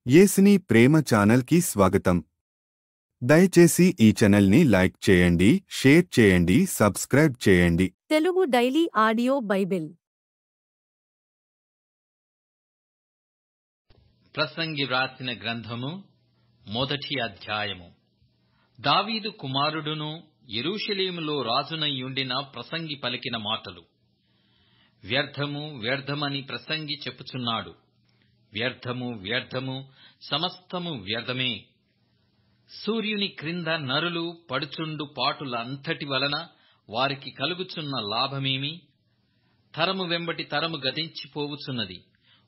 యేసుని ప్రేమ ఛానల్ కి స్వాగతం. దయచేసి ఈ ఛానల్ ని లైక్ చేయండి, షేర్ చేయండి, సబ్స్క్రైబ్ చేయండి. తెలుగు డైలీ ఆడియో బైబిల్ ప్రసంగి వ్రాసిన గ్రంథము మొదటి అధ్యాయము. దావీదు కుమారుడును యెరూషలేములో రాజునయ్యుండిన ప్రసంగి పలికిన మాటలు. వ్యర్థము వ్యర్థమని ప్రసంగి చెప్పుచున్నాడు. వ్యర్థము వ్యర్థము, సమస్తము వ్యర్థమే. సూర్యుని క్రింద నరులు పడుచుండు పాటుల అంతటి వలన వారికి కలుగుచున్న లాభమేమి? తరము వెంబటి తరము గతించిపోవుచున్నది.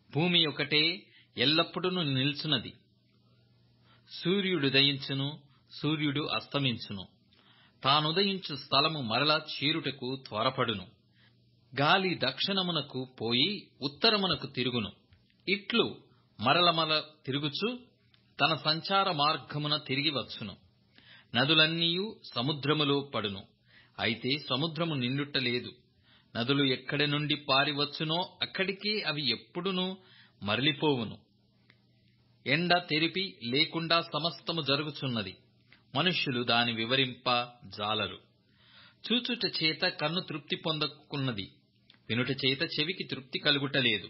భూమి ఒకటే ఎల్లప్పుడూ నిల్చున్నది. సూర్యుడు ఉదయించును, సూర్యుడు అస్తమించును. తానుదయించు స్థలము మరల చేరుటకు త్వరపడును. గాలి దక్షిణమునకు పోయి ఉత్తరమునకు తిరుగును. ఇట్లు మరల తిరుగుచు తన సంచార మార్గమున తిరిగి వచ్చును. నదులన్నీయు సముద్రములో పడును, అయితే సముద్రము నిండుటలేదు. నదులు ఎక్కడి నుండి పారివచ్చునో అక్కడికే అవి ఎప్పుడునూ మరలిపోవును. ఎండ తెరిపి లేకుండా సమస్తము జరుగుచున్నది. మనుష్యులు దాని వివరింప జాలరు. చూచుట చేత కన్ను తృప్తి పొందకున్నది, వినుట చేత చెవికి తృప్తి కలుగుటలేదు.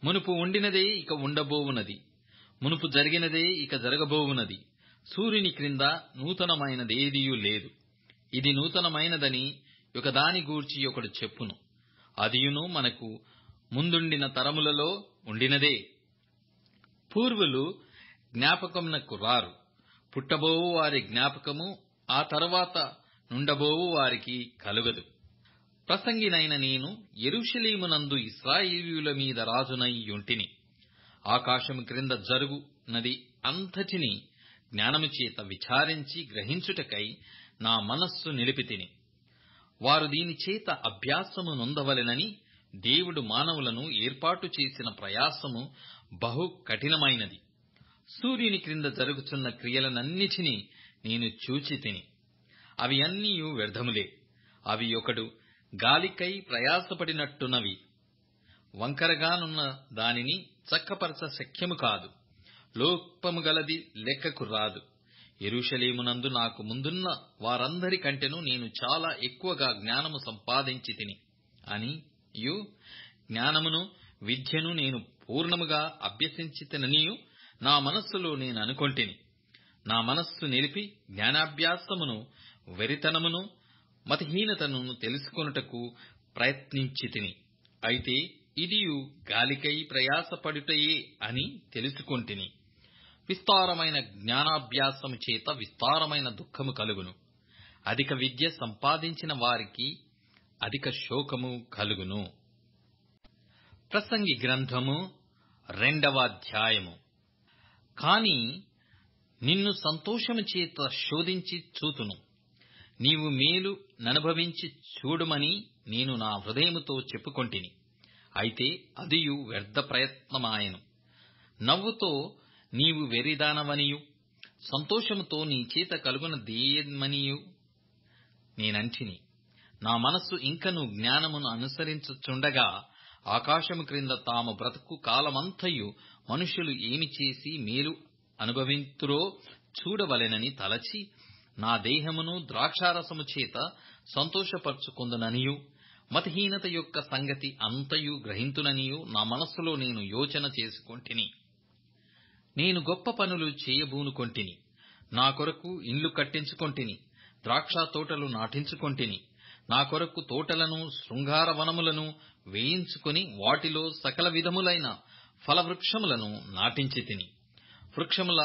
మునుపు ఉండినదే ఇక ఉండబోవున్నది, మునుపు జరిగినదే ఇక జరగబోవున్నది. సూర్యుని క్రింద నూతనమైనదేదియూ లేదు. ఇది నూతనమైనదని ఒకదాని గూర్చి ఒకడు చెప్పును. అదియును మనకు ముందుండిన తరములలో ఉండినదే. పూర్వులు జ్ఞాపకమునకు రారు. పుట్టబోవు వారి జ్ఞాపకము ఆ తరువాత నుండబోవు వారికి కలుగదు. ప్రసంగినైన నేను యెరూషలేమునందు ఇశ్రాయేలీయుల మీద రాజునై యుంటిని. ఆకాశము క్రింద జరుగునది అంతటిని జ్ఞానము చేత విచారించి గ్రహించుటకై నా మనస్సు నిలిపితిని. వారు దీని చేత అభ్యాసము నొందవలెనని దేవుడు మానవులను ఏర్పాటు చేసిన ప్రయాసము బహు కఠినమైనది. సూర్యుని క్రింద జరుగుచున్న క్రియలనన్నిటినీ నేను చూచితిని. అవి అన్నీయు వ్యర్థములే. అవి ఒకడు గాలికై ప్రయాసపడినట్టున్నవి. వంకరగానున్న దానిని చక్కపరచ శక్యము కాదు. లోపము గలది లెక్కకు రాదు. యెరూషలేమునందు నాకు ముందున్న వారందరి కంటెను నేను చాలా ఎక్కువగా జ్ఞానము సంపాదించి తిని అనియు, జ్ఞానమును విద్యను నేను పూర్ణముగా అభ్యసించి తిననియు నా మనస్సులో నేను అనుకొంటిని. నా మనస్సు నిలిపి జ్ఞానాభ్యాసమును, వెరితనమును, మతిహీనతను తెలుసుకొనుటకు ప్రయత్నించి తిని. అయితే ఇదియు గాలికై ప్రయాసపడుటయే అని తెలుసుకొంటిని. విస్తారమైన జ్ఞానాభ్యాసము చేత విస్తారమైన దుఃఖము కలుగును. అధిక విద్య సంపాదించిన వారికి అధిక శోకము కలుగును. ప్రసంగి గ్రంథము 2వ అధ్యాయము. కాని నిన్ను సంతోషము చేత శోధించి చూతును. నీవు మేలు ననుభవించి చూడుమని నేను నా హృదయముతో చెప్పుకొంటిని. అయితే అదియు వ్యర్థ ప్రయత్నమాయెను. నవ్వుతో నీవు వెర్రిదానవనియు, సంతోషముతో నీ చేత కలుగునదేమనియు నేనంటిని. నా మనస్సు ఇంకను జ్ఞానమును అనుసరించుచుండగా, ఆకాశము క్రింద తాము బ్రతుకు కాలమంతయు మనుష్యులు ఏమి చేసి మేలు అనుభవింతురో చూడవలెనని తలచి, నా దేహమును ద్రాక్షారసము చేత సంతోషపరచుకొందుననియు, మతిహీనత యొక్క సంగతి అంతయు గ్రహింతుననియు నా మనస్సులో నేను యోచన చేసుకొంటిని. నేను గొప్ప పనులు చేయబూనుకొంటిని. నా కొరకు ఇండ్లు కట్టించుకొంటిని, ద్రాక్ష తోటలు నాటించుకొంటిని. నా కొరకు తోటలను, శృంగారవనములను వేయించుకొని వాటిలో సకల విధములైన ఫలవృక్షములను నాటించి తిని. వృక్షముల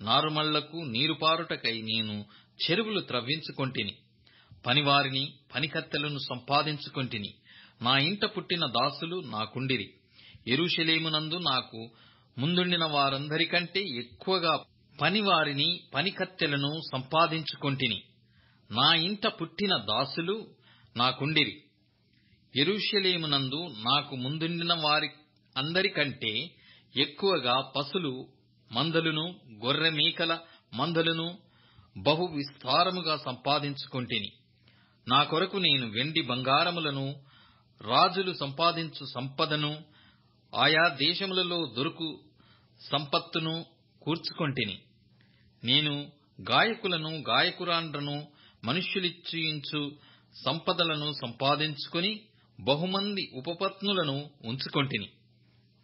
నారుమళ్లకు నీరుపారుటకై నేను చెరువులు త్రవ్వించుకొంటిని. పనివారిని, పనికత్తెలను సంపాదించుకొంటిని. నా ఇంట పుట్టిన దాసులు నాకుండిరి. యెరూషలేమునందు నాకు ముందుండిన వారందరికంటే ఎక్కువగా పనివారిని, పనికత్తెలను సంపాదించుకొంటిని. నా ఇంట పుట్టిన దాసులు నాకుండిరి. యెరూషలేమునందు నాకు ముందుండిన వారి అందరికంటే ఎక్కువగా పశులు మందలును, గొర్రె మేకల మందలును బహు విస్తారముగా సంపాదించుకొంటిని. నా కొరకు నేను వెండి బంగారములను, రాజులు సంపాదించు సంపదను, ఆయా దేశములలో దొరుకు సంపత్తును కూర్చుకొంటిని. నేను గాయకులను గాయకురాండ్రను మనుష్యులిచ్చించు సంపదలను సంపాదించుకొని బహుమంది ఉపపత్నులను ఉంచుకొంటిని.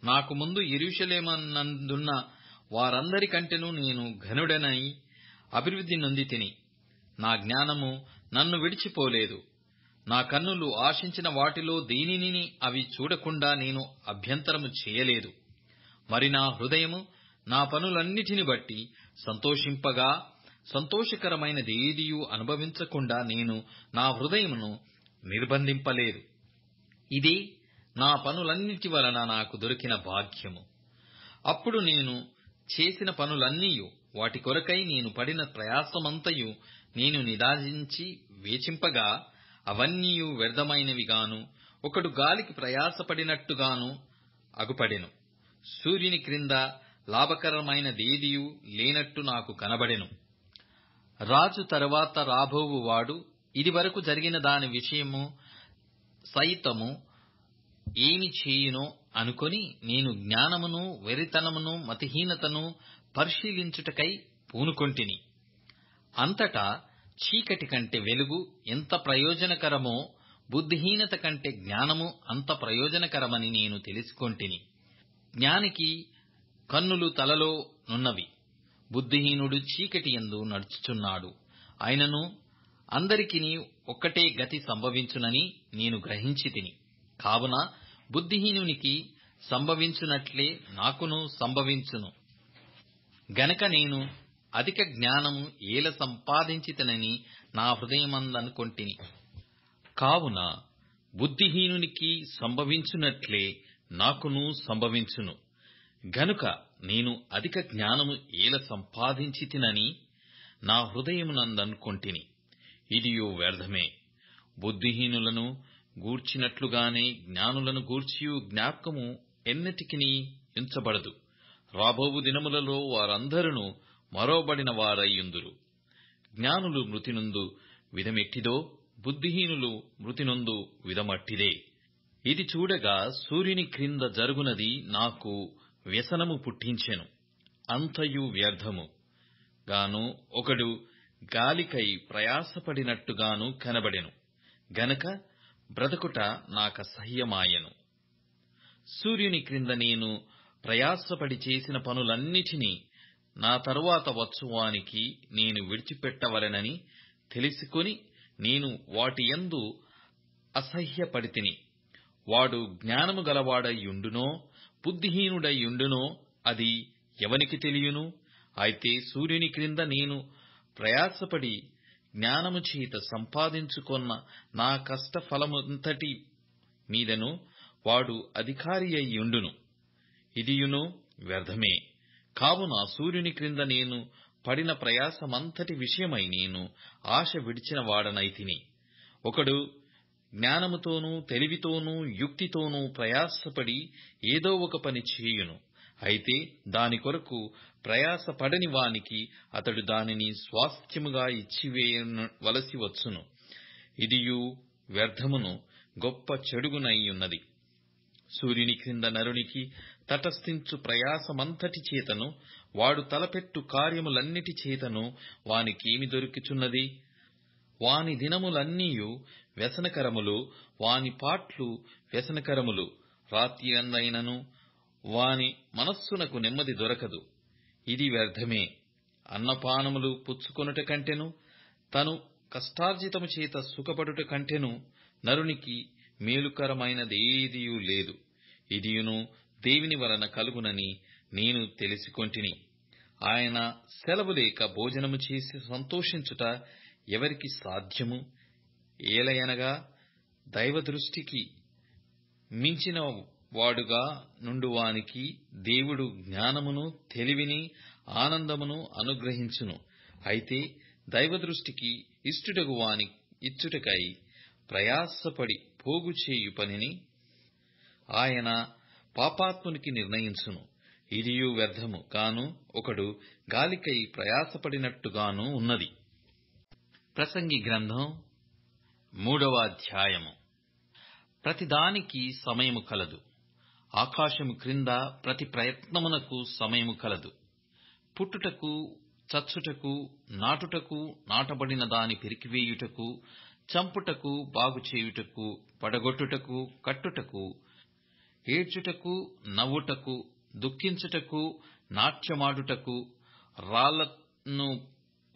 నాకు ముందు యెరూషలేమునందున్న వారందరికంటెను నేను ఘనుడనై అభివృద్ధి నొందితిని. నా జ్ఞానము నన్ను విడిచిపోలేదు. నా కన్నులు ఆశించిన వాటిలో దేనిని అవి చూడకుండా నేను అభ్యంతరము చేయలేదు. మరి నా హృదయము నా పనులన్నిటిని బట్టి సంతోషింపగా, సంతోషకరమైనదేదియూ అనుభవించకుండా నేను నా హృదయమును నిర్బంధింపలేదు. ఇదే నా పనులన్నిటి వలన నాకు దొరికిన భాగ్యము. అప్పుడు నేను చేసిన పనులన్నీయు, వాటి కొరకై నేను పడిన ప్రయాసమంతయు నేను నిదానించి వేచింపగా, అవన్నీయు వ్యర్థమైనవిగాను, ఒకడు గాలికి ప్రయాసపడినట్టుగాను అగుపడెను. సూర్యుని క్రింద లాభకరమైనదేదియూ లేనట్టు నాకు కనబడెను. రాజు తరువాత రాబోవువాడు ఇదివరకు జరిగిన దాని విషయము సైతము ఏమి చేయునో అనుకొని నేను జ్ఞానమును వెరితనమును మతిహీనతను పరిశీలించుటకై పూనుకొంటిని. అంతటా చీకటి కంటే వెలుగు ఎంత ప్రయోజనకరమో, బుద్ధిహీనత కంటే జ్ఞానము అంత ప్రయోజనకరమని నేను తెలుసుకొంటిని. జ్ఞానికి కన్నులు తలలో నున్నవి, బుద్ధిహీనుడు చీకటి యందు నడుచుచున్నాడు. అయినను అందరికిని ఒక్కటే గతి సంభవించునని నేను గ్రహించితిని. కావున బుద్ధిహీనునికి సంభవించునట్లే నాకును సంభవించును. గనక నేను అధిక జ్ఞానము ఏల సంపాదించితినని నా హృదయమందనుకొంటిని. కావున బుద్ధిహీనునికి సంభవించునట్లే నాకును సంభవించును. గనుక నేను అధిక జ్ఞానము ఏల సంపాదించితినని నా హృదయమునందనుకొంటిని. ఇదియో వ్యర్థమే. బుద్ధిహీనులను గూర్చినట్లుగానే జ్ఞానులను గూర్చియు జ్ఞాపకము ఎన్నటికినీ ఉంచబడదు. రాబోవు దినములలో వారందరూ మరోబడిన వారయ్యుందురు. జ్ఞానులు మృతినొందు విధమెట్టిదో, బుద్ధిహీనులు మృతినొందు విధమట్టిదే. ఇది చూడగా సూర్యుని క్రింద జరుగునది నాకు వ్యసనము పుట్టించెను. అంతయు వ్యర్థము గాను, ఒకడు గాలికై ప్రయాసపడినట్టుగాను కనబడెను. గనక బ్రతుకుట నాకసహ్యమాయెను. సూర్యుని క్రింద నేను ప్రయాసపడి చేసిన పనులన్నిటినీ నా తరువాత వచ్చువానికి నేను విడిచిపెట్టవలెనని తెలిసికొని నేను వాటి యందు అసహ్యపడితిని. వాడు జ్ఞానము గలవాడయ్యుండునో బుద్ధిహీనుడయ్యుండునో అది ఎవనికి తెలియను? అయితే సూర్యుని క్రింద నేను ప్రయాసపడి జ్ఞానము చేత సంపాదించుకొన్న నా కష్టఫలమంతటి మీదను వాడు అధికారి అయ్యుండును. ఇదియును వ్యర్థమే. కావున సూర్యుని క్రింద నేను పడిన ప్రయాసమంతటి విషయమై నేను ఆశ విడిచిన వాడనైతిని. ఒకడు జ్ఞానముతోనూ తెలివితోనూ యుక్తితోనూ ప్రయాసపడి ఏదో ఒక పని చేయును. అయితే దాని కొరకు ప్రయాసపడని వానికి అతడు దానిని స్వాస్థ్యముగా ఇచ్చివేయవలసి వచ్చును. ఇదియు వ్యర్థమును గొప్ప చెడుగునయ్యున్నది. సూర్యుని క్రింద నరునికి తటస్థించు ప్రయాసమంతటి చేతను వాడు తలపెట్టు కార్యములన్నిటి చేతను వానికేమి దొరుకుచున్నది? వాని దినములన్నీయు వ్యసనకరములు, వాని పాట్లు వ్యసనకరములు. రాత్రి అందైనను వాని మనస్సునకు నెమ్మది దొరకదు. ఇది వ్యర్థమే. అన్నపానములు పుచ్చుకొనుట కంటెను, తను కష్టార్జితము చేత సుఖపడుట కంటెను నరునికి మేలుకరమైనదేదియూ లేదు. ఇదియును దేవుని వలన కలుగునని నేను తెలిసికొంటిని. ఆయన సెలవు లేక భోజనము చేసి సంతోషించుట ఎవరికి సాధ్యము? ఏలయనగా దైవదృష్టికి మించిన వాడుగా నుండువానికి దేవుడు జ్ఞానమును తెలివిని ఆనందమును అనుగ్రహించును. అయితే దైవదృష్టికి ఇష్టుడగు వాని ఇచ్చుటకై ప్రయాసపడి పోగు చేయు పనిని ఆయన పాపాత్మునికి నిర్ణయించును. ఇదియు వ్యర్థము కాను, ఒకడు గాలికై ప్రయాసపడినట్టుగాను ఉన్నది. ప్రసంగి గ్రంథం 3వ అధ్యాయము. ప్రతిదానికి సమయము కలదు, ఆకాశము క్రింద ప్రతి ప్రయత్నమునకు సమయము కలదు. పుట్టుటకు, చచ్చుటకు, నాటుటకు, నాటబడిన దాని పెరికివేయుటకు, చంపుటకు, బాగుచేయుటకు, పడగొట్టుటకు, కట్టుటకు, ఏడ్చుటకు, నవ్వుటకు, దుఃఖించుటకు, నాట్యమాడుటకు, రాళ్లను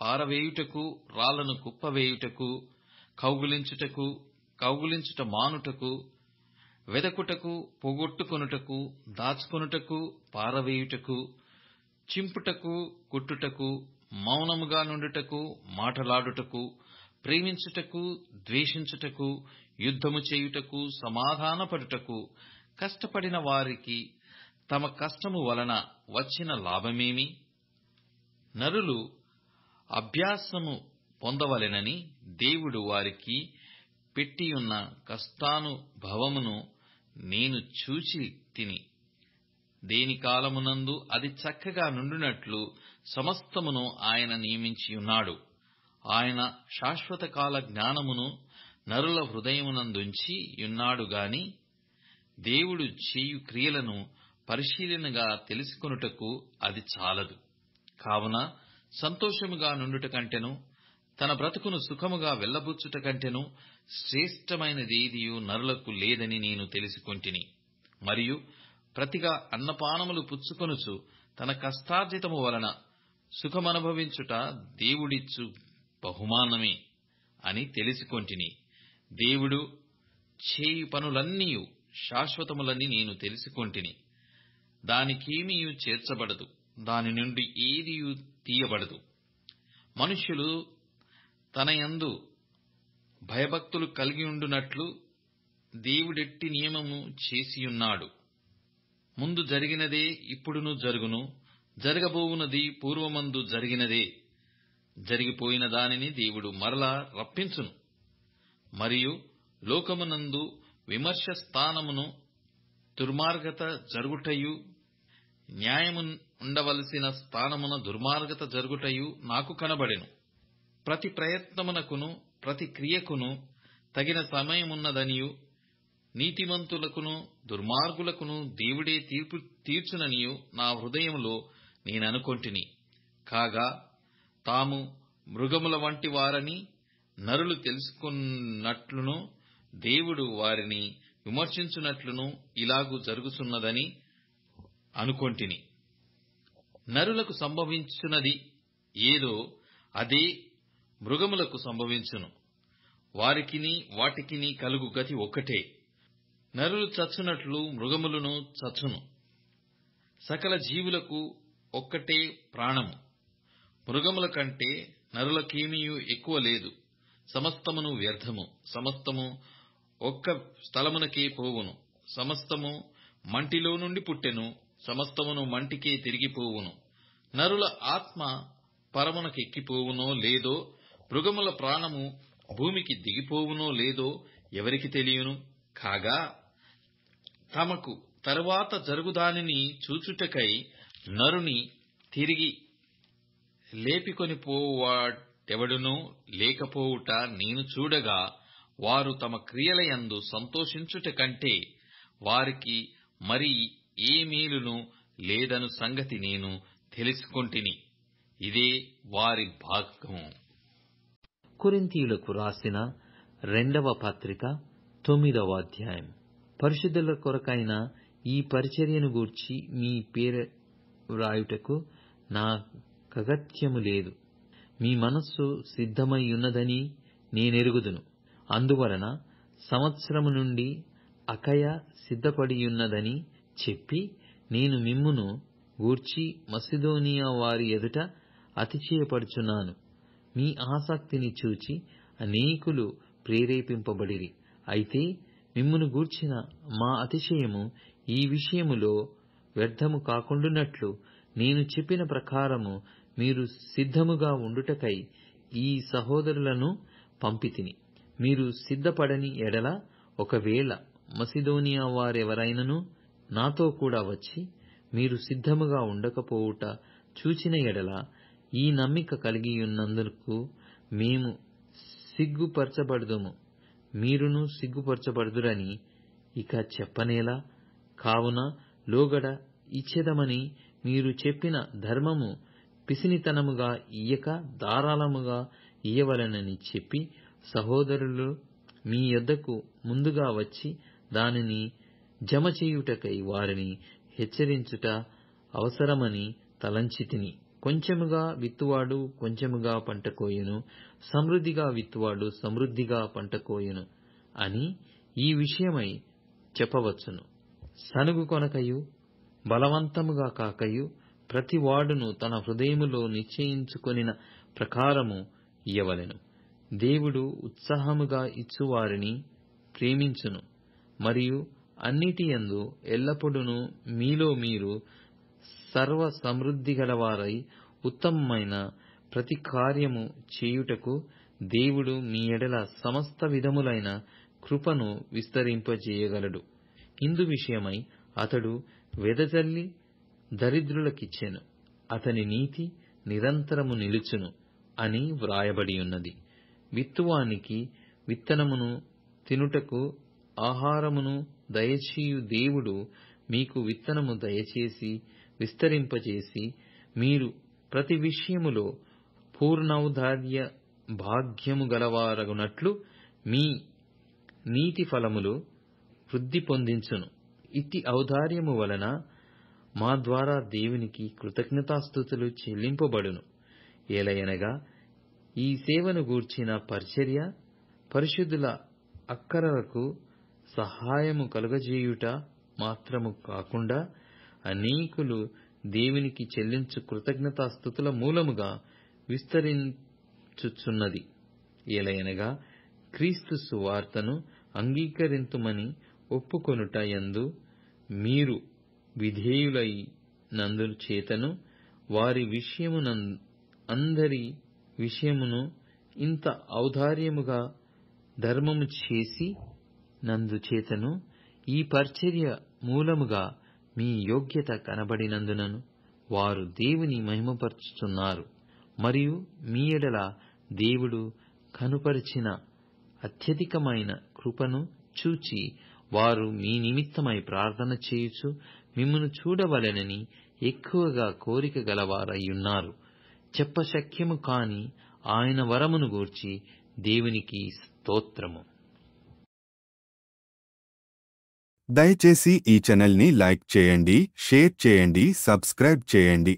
పారవేయుటకు, రాళ్లను కుప్పవేయుటకు, కౌగిలించుటకు, కౌగిలించుట మానుటకు, వెదకుటకు, పోగొట్టుకొనుటకు, దాచుకొనుటకు, పారవేయుటకు, చింపుటకు, కుట్టుటకు, మౌనముగా నుండుటకు, మాటలాడుటకు, ప్రేమించుటకు, ద్వేషించుటకు, యుద్ధము చేయుటకు, సమాధానపడుటకు, కష్టపడిన వారికి తమ కష్టము వలన వచ్చిన లాభమేమి? నరులు అభ్యాసము పొందవలెనని దేవుడు వారికి పెట్టియున్న కష్టానుభవమును నేను చూచి తిని, దేని కాలమునందు అది చక్కగా నుండునట్లు సమస్తమును ఆయన నియమించియున్నాడు. ఆయన శాశ్వత కాల జ్ఞానమును నరుల హృదయమునందుంచి యున్నాడు గాని, దేవుడు చేయు క్రియలను పరిశీలనగా తెలుసుకొనుటకు అది చాలదు. కావున సంతోషముగా నుండుట కంటెను, తన బ్రతుకును సుఖముగా వెళ్లబుచ్చుట కంటెను శ్రేష్టమైనదేదియు నరులకు లేదని నేను తెలుసుకొంటిని. మరియు ప్రతిగా అన్నపానములు పుచ్చుకొనుచు తన కష్టార్జితము వలన సుఖమనుభవించుట దేవుడిచ్చు బహుమానమే అని తెలుసుకొంటిని. దేవుడు చేయు పనులన్నీయు శాశ్వతములని నేను తెలుసుకొంటిని. దానికేమీయు చేర్చబడదు, దాని నుండి ఏదియు తీయబడదు. మనుష్యులు తన యందు భయభక్తులు కలిగియుండునట్లు దేవుడెట్టి నియమము చేసియున్నాడు. ముందు జరిగినదే ఇప్పుడును జరుగును, జరగబోవునది పూర్వమందు జరిగినదే. జరిగిపోయిన దానిని దేవుడు మరలా రప్పించును. మరియు లోకమునందు విమర్శ స్థానమును దుర్మార్గత జరుగుటయు, న్యాయము ఉండవలసిన స్థానమున దుర్మార్గత జరుగుటయు నాకు కనబడెను. ప్రతి ప్రయత్నమునకును ప్రతి క్రియకును తగిన సమయమున్నదనియు, నీతిమంతులకును దుర్మార్గులకును దేవుడే తీర్పు తీర్చుననియు నా హృదయములో నేననుకొంటిని. కాగా తాము మృగముల వంటి వారని నరులు తెలుసుకున్నట్లును, దేవుడు వారిని విమర్శించునట్లును ఇలాగు జరుగుచున్నదని అనుకొంటిని. నరులకు సంభవించున్నది ఏదో అదే మృగములకు సంభవించును. వారికిని వాటికిని కలుగు గతి ఒక్కటే. నరులు చచ్చునట్లు మృగములను చచ్చును. సకల జీవులకు ఒక్కటే ప్రాణము. మృగముల కంటే నరులకేమీయు ఎక్కువ లేదు. సమస్తమును వ్యర్థము. సమస్తము ఒక్క స్థలమునకే పోవును. సమస్తము మంటిలో నుండి పుట్టెను. సమస్తమును మంటికే తిరిగిపోవును. నరుల ఆత్మ పరమునకెక్కిపోవునో లేదో, మృగముల ప్రాణము భూమికి దిగిపోవునో లేదో ఎవరికి తెలియను. కాగా తమకు తరువాత జరుగుదానిని చూచుటకై నరుని తిరిగి లేపికొని పోవువాడెవడునో లేకపోవుట నేను చూడగా, వారు తమ క్రియలయందు సంతోషించుట కంటే వారికి మరి ఏ మేలును లేదను సంగతి నేను తెలుసుకొంటిని. ఇదే వారి భాగము. కొరింథీయులకు రాసిన 2వ పత్రిక 9వ అధ్యాయం. పరిశుద్ధుల కొరకైన ఈ పరిచర్యను గూర్చి మీ పేర వ్రాయుటకు నాకగత్యము లేదు. మీ మనస్సు సిద్ధమై ఉన్నదని నేనెరుగుదును. అందువలన సంవత్సరము నుండి అకయ సిద్ధపడియున్నదని చెప్పి నేను మిమ్మును గూర్చి మసిదోనియా వారి ఎదుట అతిశయపడుచున్నాను. మీ ఆసక్తిని చూచి అనేకులు ప్రేరేపింపబడిరి. అయితే మిమ్మును గూర్చిన మా అతిశయము ఈ విషయములో వ్యర్థము కాకుండునట్లు నేను చెప్పిన ప్రకారము మీరు సిద్ధముగా ఉండుటకై ఈ సహోదరులను పంపితిని. మీరు సిద్ధపడని ఎడల, ఒకవేళ మసిదోనియా వారెవరైనను నాతో కూడా వచ్చి మీరు సిద్ధముగా ఉండకపోవుట చూచిన ఎడల, ఈ నమ్మిక కలిగియున్నందుకు మేము సిగ్గుపరచబడుదుము, మీరును సిగ్గుపరచబడుదురని ఇక చెప్పనేలా? కావున లోగడ ఇచ్చెదమని మీరు చెప్పిన ధర్మము పిసినితనముగా ఇయ్యక ధారాళముగా ఇయ్యవలెనని చెప్పి సహోదరులు మీ యొద్దకు ముందుగా వచ్చి దానిని జమ చేయుటకై వారిని హెచ్చరించుట అవసరమని తలంచితిని. కొంచెముగా విత్తువాడు కొంచెముగా పంట కోయును, సమృద్ధిగా విత్తువాడు సమృద్ధిగా పంట కోయును అని ఈ విషయమై చెప్పవచ్చును. సనుగు కొనకయు బలవంతముగా కాకయు ప్రతివాడును తన హృదయములో నిశ్చయించుకొనిన ప్రకారము ఇయ్యవలెను. దేవుడు ఉత్సాహముగా ఇచ్చువారిని ప్రేమించును, మరియు అన్నిటియందు ఎల్లప్పుడూ మీలో మీరు సర్వ సమృద్ధి గలవారై ఉత్తమమైన ప్రతి కార్యము చేయుటకు దేవుడు మీ ఎడల సమస్త విధములైన కృపను విస్తరింపజేయగలడు. ఇందు విషయమై అతడు వెదజల్లి దరిద్రులకిచ్చెను, అతని నీతి నిరంతరము నిలుచును అని వ్రాయబడి ఉన్నది. విత్తువానికి విత్తనమును తినుటకు ఆహారమును దయచేయు దేవుడు మీకు విత్తనము దయచేసి విస్తరింపజేసి మీరు ప్రతి విషయములో పూర్ణౌదార్య భాగ్యము గలవారగునట్లు మీ నీతి ఫలములు వృద్ధి పొందించును. ఇట్టి ఔదార్యము వలన మా ద్వారా దేవునికి కృతజ్ఞతాస్తుతులు చెల్లింపబడును. ఏలయనగా ఈ సేవను గూర్చిన పరిచర్య పరిశుద్ధుల అక్కరలకు సహాయము కలుగజేయుట మాత్రము కాకుండా అనేకులు దేవునికి చెల్లించు కృతజ్ఞతాస్తుతుల మూలముగా విస్తరించుచున్నది. ఏలయనగా క్రీస్తు సువార్తను అంగీకరింతుమని ఒప్పుకొనుట యందు మీరు విధేయులైనందు చేతను వారి అందరి విషయమును ఇంత ఔదార్యముగా ధర్మము చేసి నందుచేతను ఈ పరిచర్య మూలముగా మీ యోగ్యత కనబడినందునను వారు దేవుని మహిమపరచుచున్నారు. మరియు మీ ఎడల దేవుడు కనుపరిచిన అత్యధికమైన కృపను చూచి వారు మీ నిమిత్తమై ప్రార్థన చేయుచు మిమ్మును చూడవలెనని ఎక్కువగా కోరిక గలవారయ్యున్నారు. చెప్పశక్యము కాని ఆయన వరమును గూర్చి దేవునికి స్తోత్రము. దయచేసి ఈ ఛానల్ని లైక్ చేయండి, షేర్ చేయండి, సబ్స్క్రైబ్ చేయండి.